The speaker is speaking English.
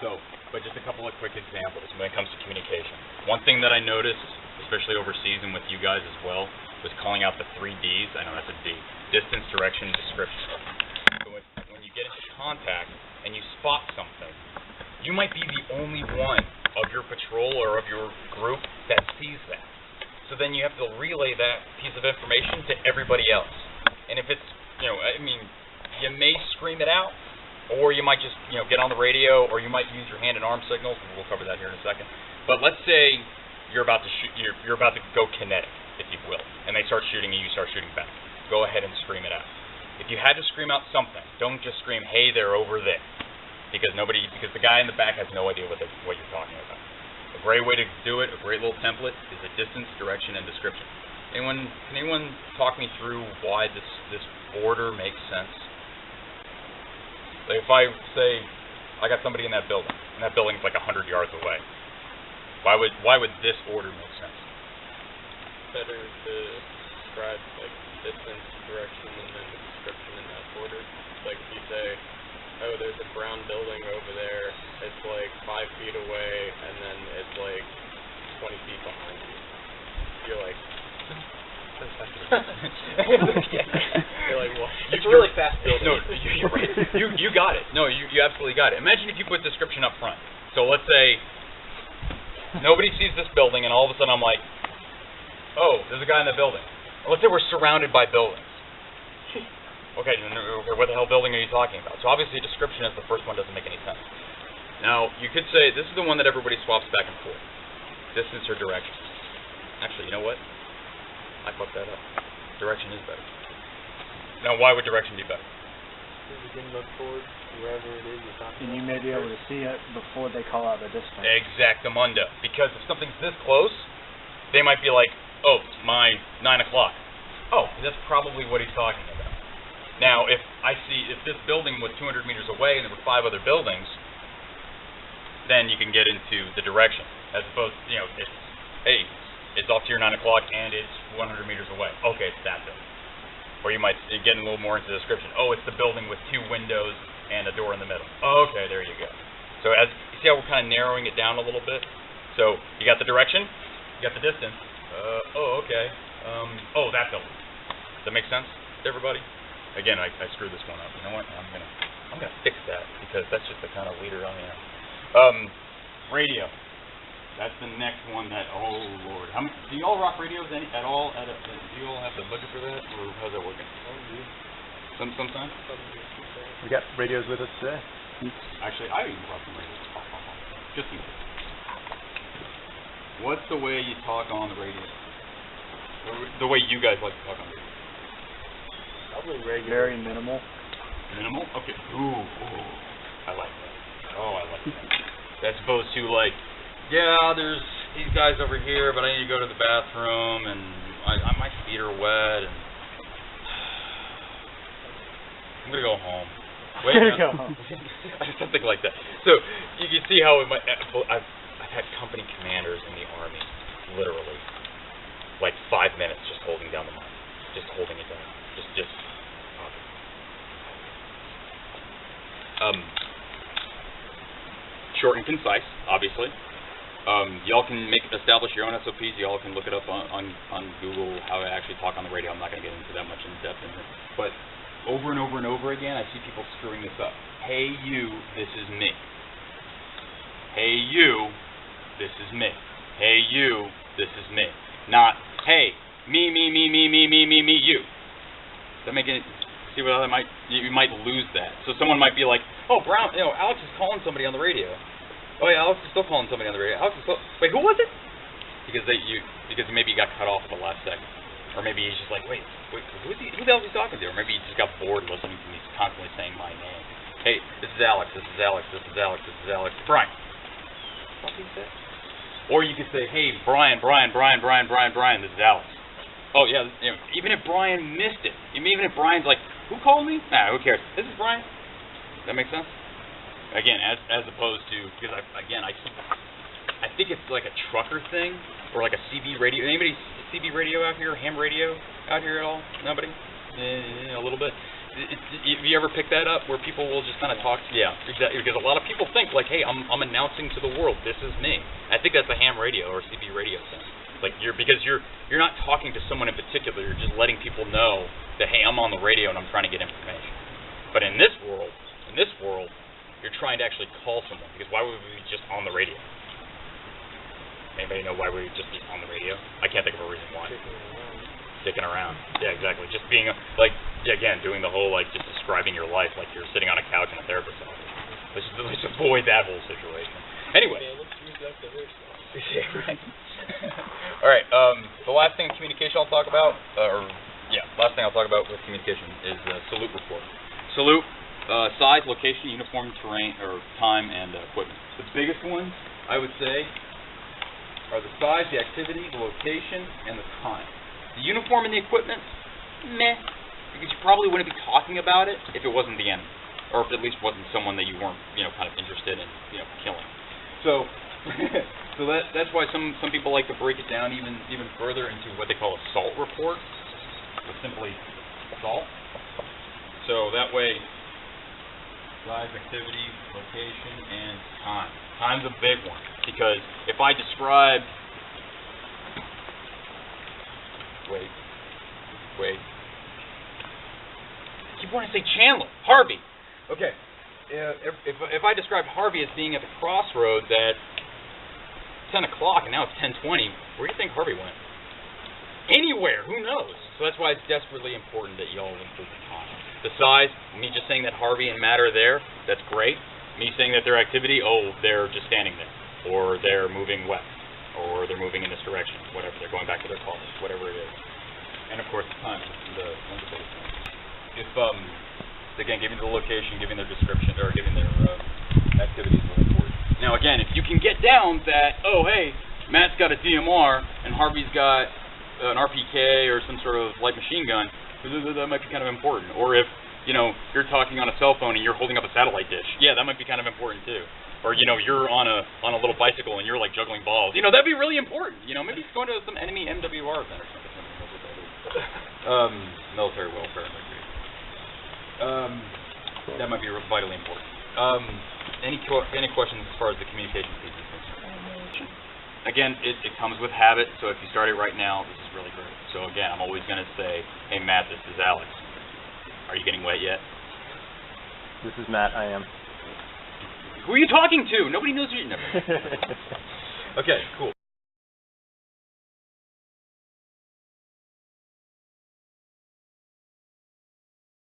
So, but just a couple of quick examples when it comes to communication. One thing that I noticed, especially overseas and with you guys as well, was calling out the 3 Ds. I know that's a D. Distance, direction, description. So when you get into contact and you spot something, you might be the only one of your patrol or of your group that sees that. So then you have to relay that piece of information to everybody else. And if it's, you know, I mean, you may scream it out, or you might just, you know, get on the radio, or you might use your hand and arm signals. We'll cover that here in a second. But let's say you're about to shoot, you're about to go kinetic, if you will, and they start shooting and you start shooting back. Go ahead and scream it out. If you had to scream out something, don't just scream, "Hey, they're over there," because the guy in the back has no idea what you're talking about. A great way to do it, a great little template, is a distance, direction, and description. Can anyone talk me through why this order makes sense? Like if I say I got somebody in that building, and that building's like 100 yards away, why would this order make sense? Better to describe like distance, direction, and then the description in that order. Like if you say, oh, there's a brown building over there, it's like 5 feet away, and then it's like 20 feet behind you. You're like, you're like, what? It's a really fast building. No, you're right. You got it. No, you absolutely got it. Imagine if you put description up front. So let's say nobody sees this building, and all of a sudden I'm like, oh, there's a guy in the building. Let's say we're surrounded by buildings. Okay, what the hell building are you talking about? So obviously a description as the first one doesn't make any sense. Now, you could say this is the one that everybody swaps back and forth. Distance or direction. Actually, you know what? I fucked that up. Direction is better. Now, why would direction be better? Because you can look towards wherever it is you're talking And you may be able to see it before they call out the distance. Exactamundo. Because if something's this close, they might be like, oh, it's my 9 o'clock. Oh, that's probably what he's talking about. Now, if this building was 200 meters away and there were 5 other buildings, then you can get into the direction. As opposed to, it's off to your 9 o'clock and it's 100 meters away. Okay, it's that building. Or you might get a little more into the description. Oh, it's the building with 2 windows and a door in the middle. Oh, okay, there you go. So you see how we're kind of narrowing it down a little bit? So you got the direction, you got the distance. Okay. That building. Does that make sense to everybody? Again, I screwed this one up. You know what? I'm gonna fix that because that's just the kind of leader I am. Radio. That's the next one that. Oh Lord. Do y'all rock radios at all? Do you all have the budget for that, or how's that working? Sometimes. We got radios with us today. Actually, I even brought some radios. Just in case. What's the way you talk on the radio? The way you guys like to talk on the radio? Probably regular. Very minimal. Minimal? Okay. Ooh. I like that. Oh, I like that. As opposed to like, yeah, there's these guys over here, but I need to go to the bathroom, and my feet are wet, and I'm gonna go home. Wait, Go home. something like that. So you can see how I've had company commanders in the Army, literally, like 5 minutes just holding down the mic, just holding it down, just. Short and concise, obviously. Y'all can establish your own SOPs. Y'all can look it up on Google how to actually talk on the radio. I'm not going to get into that much in depth in here. But over and over and over again, I see people screwing this up. Hey you, this is me. Hey you, this is me. Hey you, this is me. Not hey me, you. Does that make it? See what you might lose that. So someone might be like, oh, Brown, Alex is calling somebody on the radio. Oh yeah, Alex is still calling somebody on the radio. Wait, who was it? Because maybe he got cut off at the last second, or maybe he's just like, wait, who the hell is he talking to? Or maybe he just got bored listening to me constantly saying my name. Hey, this is Alex. This is Alex. This is Alex. This is Alex. Brian. What did he say? Or you could say, hey, Brian. This is Alex. Oh yeah, even if Brian missed it, even if Brian's like, who called me? Nah, who cares? This is Brian. Does that make sense? Again, as opposed to, because I think it's like a trucker thing, or like a CB radio. Anybody CB radio out here? Ham radio out here at all? Nobody? A little bit. Have you ever picked that up where people will just kind of talk? Yeah, exactly. Because a lot of people think like, hey, I'm announcing to the world, this is me. I think that's a ham radio or CB radio thing. Like because you're not talking to someone in particular. You're just letting people know that, hey, I'm on the radio and I'm trying to get information. But in this world, you're trying to actually call someone. Because why would we be just on the radio? Anybody know why we would just be on the radio? I can't think of a reason why. Sticking around. Yeah, exactly. Just being again, doing the whole just describing your life like you're sitting on a couch in a therapist's office. Let's avoid that whole situation. Anyway. Yeah, right. All right. The last thing in communication I'll talk about, last thing I'll talk about with communication is the salute report. Salute, size, location, uniform, terrain, or time, and equipment. The biggest ones, I would say, are the size, the activity, the location, and the time. The uniform and the equipment, meh, because you probably wouldn't be talking about it if it wasn't the enemy, or if it at least wasn't someone that you weren't, kind of interested in, killing. So, so that's why some people like to break it down even further into what they call a SALT report, or simply SALT. So that way, size, activity, location, and time. Time's a big one, because if I describe, wait, I keep wanting to say Chandler, Harvey. Okay, if I describe Harvey as being at the crossroads at 10 o'clock and now it's 10:20, where do you think Harvey went? Anywhere, who knows? So that's why it's desperately important that you all include the time. The size, me just saying that Harvey and Matt are there, that's great. Me saying that their activity, they're just standing there, or they're moving west, or they're moving in this direction, whatever, they're going back to their college, whatever it is. And of course the time, the biggest thing. If, again, giving the location, giving their description, or giving their activities is really important. Now again, if you can get down that, oh hey, Matt's got a DMR, and Harvey's got an RPK or some sort of light machine gun, that might be kind of important. Or if, you're talking on a cell phone and you're holding up a satellite dish, yeah, that might be kind of important too. Or, you're on a little bicycle and you're like juggling balls, that'd be really important. Maybe it's going to some enemy MWR event or something. Military welfare might be. That might be vitally important. Any questions as far as the communication piece is concerned? Again, it comes with habit, so if you start it right now, this is really great. So again, I'm always going to say, hey Matt, this is Alex. Are you getting wet yet? This is Matt, I am. Who are you talking to? Nobody knows who you... Never. Okay, cool.